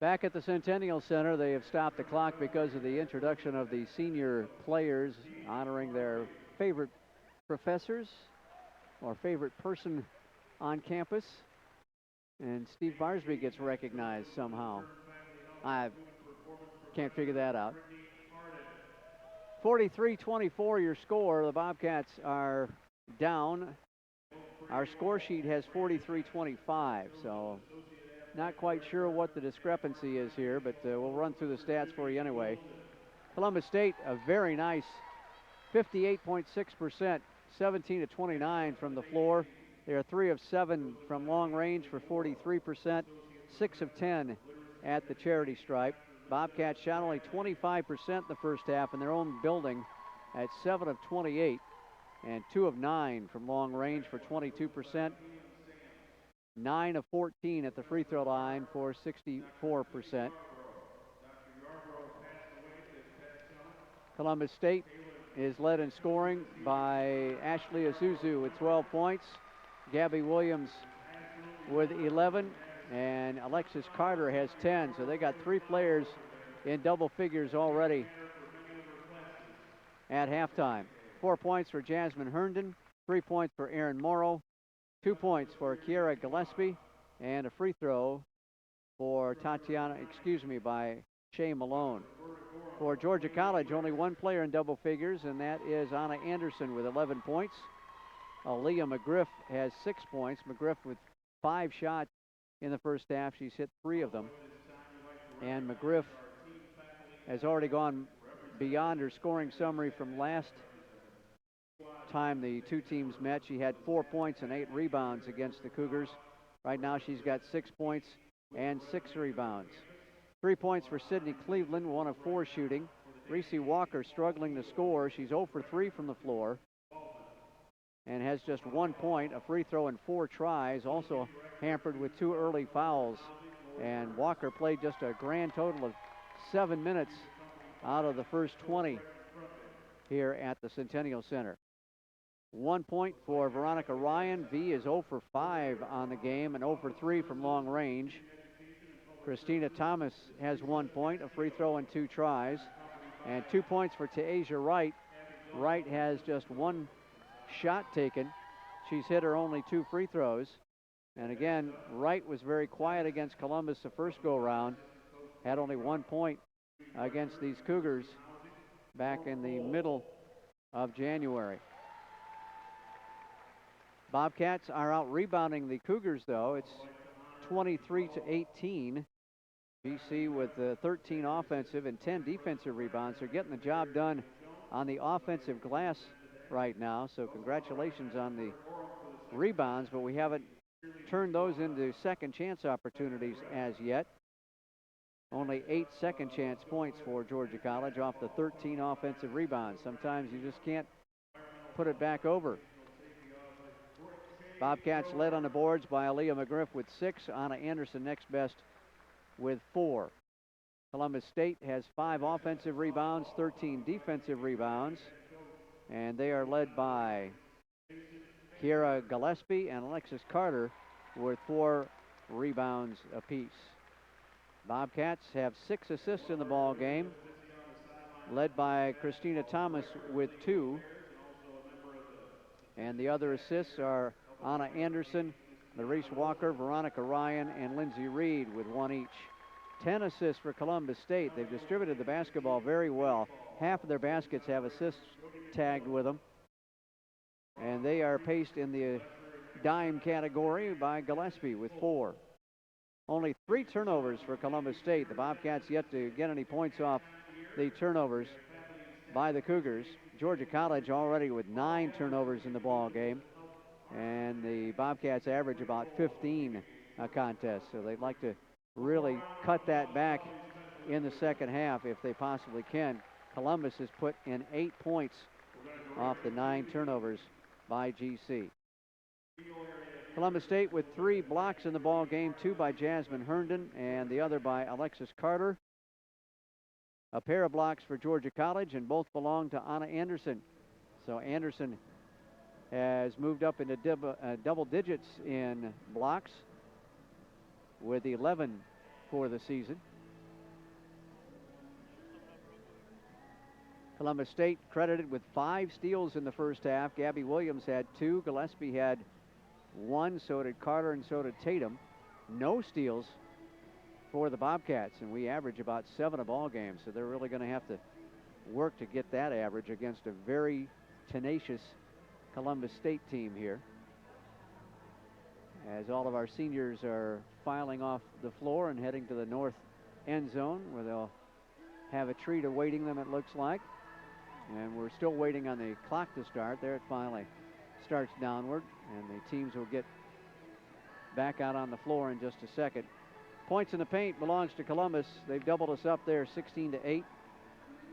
Speaker 2: Back at the Centennial Center, they have stopped the clock because of the introduction of the senior players, honoring their favorite professors or favorite person on campus. And Steve Barsby gets recognized somehow. I can't figure that out. 43-24 your score. The Bobcats are down. Our score sheet has 43-25, so not quite sure what the discrepancy is here, but we'll run through the stats for you anyway. Columbus State, a very nice 58.6%, 17-29 from the floor. They are 3 of 7 from long range for 43%, 6 of 10 at the charity stripe. Bobcats shot only 25% the first half in their own building at 7 of 28 and 2 of 9 from long range for 22%. 9 of 14 at the free throw line for 64%. Columbus State is led in scoring by Ashley Azuzu with 12 points, Gabby Williams with 11, and Alexis Carter has 10. So they got 3 players in double figures already at halftime. 4 points for Jasmine Herndon, 3 points for Erin Morrow, 2 points for Kiera Gillespie, and a free throw for by Shea Malone. For Georgia College, only 1 player in double figures, and that is Anna Anderson with 11 points. Aaliyah McGriff has 6 points. McGriff with 5 shots in the first half. She's hit 3 of them. And McGriff has already gone beyond her scoring summary from last time the two teams met. She had 4 points and 8 rebounds against the Cougars. Right now she's got 6 points and 6 rebounds. 3 points for Sydney Cleveland, 1 of 4 shooting. Reese Walker struggling to score. She's 0 for 3 from the floor and has just 1 point, a free throw, and 4 tries, also hampered with 2 early fouls. And Walker played just a grand total of 7 minutes out of the first 20 here at the Centennial Center. 1 point for Veronica Ryan. V is 0 for 5 on the game and 0 for 3 from long range. Christina Thomas has 1 point, a free throw, and 2 tries. And 2 points for Ta'Asia Wright. Wright has just 1 shot taken. She's hit her only 2 free throws. And again, Wright was very quiet against Columbus the first go-round. Had only 1 point against these Cougars back in the middle of January. Bobcats are out rebounding the Cougars, though. It's 23-18. BC with 13 offensive and 10 defensive rebounds. They're getting the job done on the offensive glass right now, so congratulations on the rebounds, but we haven't turned those into second chance opportunities as yet. Only 8 second chance points for Georgia College off the 13 offensive rebounds. Sometimes you just can't put it back over. Bobcats led on the boards by Aaliyah McGriff with 6. Anna Anderson next best with 4. Columbus State has 5 offensive rebounds, 13 defensive rebounds, and they are led by Kiera Gillespie and Alexis Carter with 4 rebounds apiece. Bobcats have 6 assists in the ball game, led by Christina Thomas with 2. And the other assists are Anna Anderson, Reese Walker, Veronica Ryan, and Lindsay Reed with 1 each. 10 assists for Columbus State. They've distributed the basketball very well. Half of their baskets have assists tagged with them. And they are paced in the dime category by Gillespie with 4. Only 3 turnovers for Columbus State. The Bobcats yet to get any points off the turnovers by the Cougars. Georgia College already with 9 turnovers in the ball game. And the Bobcats average about 15 a contest. So they'd like to really cut that back in the second half if they possibly can. Columbus has put in 8 points off the 9 turnovers by GC. Columbus State with 3 blocks in the ball game, 2 by Jasmine Herndon and the other by Alexis Carter. A pair of blocks for Georgia College, and both belong to Anna Anderson. So Anderson has moved up into double digits in blocks with 11 for the season. Columbus State credited with 5 steals in the first half. Gabby Williams had 2. Gillespie had 1. So did Carter and so did Tatum. No steals for the Bobcats, and we average about 7 a ball game, so they're really going to have to work to get that average against a very tenacious Columbus State team here. As all of our seniors are filing off the floor and heading to the north end zone where they'll have a treat awaiting them, it looks like. And we're still waiting on the clock to start. There it finally starts downward, and the teams will get back out on the floor in just a second. Points in the paint belongs to Columbus. They've doubled us up there 16-8.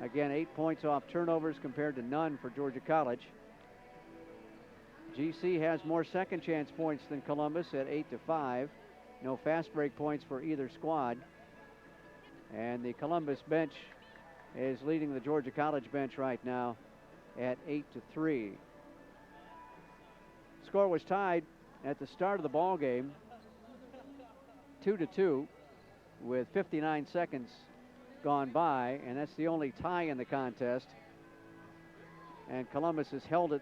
Speaker 2: Again, 8 points off turnovers compared to none for Georgia College. GC has more second chance points than Columbus at 8-5. No fast break points for either squad. And the Columbus bench is leading the Georgia College bench right now at 8-3. Score was tied at the start of the ball game, 2-2, with 59 seconds gone by, and that's the only tie in the contest. And Columbus has held it